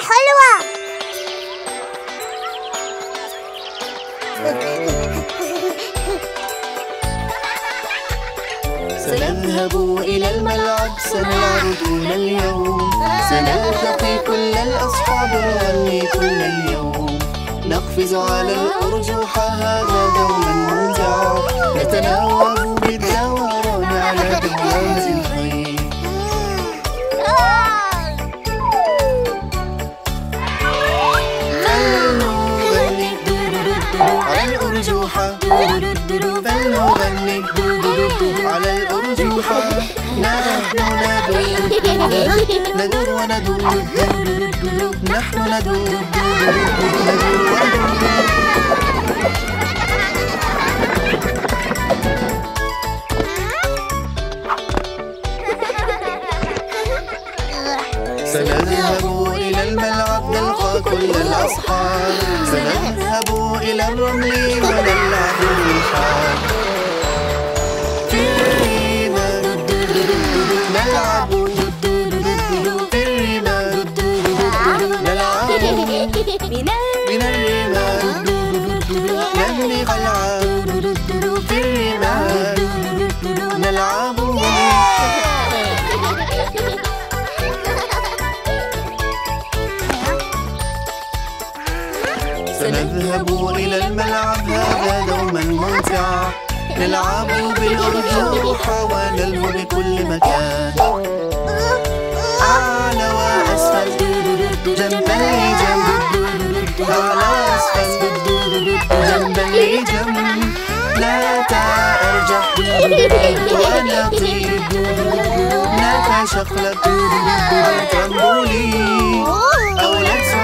حلوة. سنذهب إلى الملعب، سنلعب طول اليوم، سنلتقي كل الأصحاب ونغني كل اليوم، نقفز على الأرجوحة هذا دوما ممتع، نتناوب بالدوران على دوامة الخير. فلنغني على الأرجوحة، فلنغني على الأرجوحة، نحن ندور وندور، نحن ندور وندور. سنذهب إلى الملعب نلقى كل الأصحاب، سنذهب إلى الرمل ونلعب بالحال، في الرمال نلعب، في الرمال نلعب، من الرمال نبني قلعة، في الرمال نلعب. سنذهب إلى الملعب هذا دوما ممتع، نلعب بالأرجوحة ونلهو بكل مكان، أعلى وأسفل جنبا لجنب، أعلى وأسفل جنبا لجنب، نتأرجح ونطير، نتشقلب على الترامبولين أو نتسلق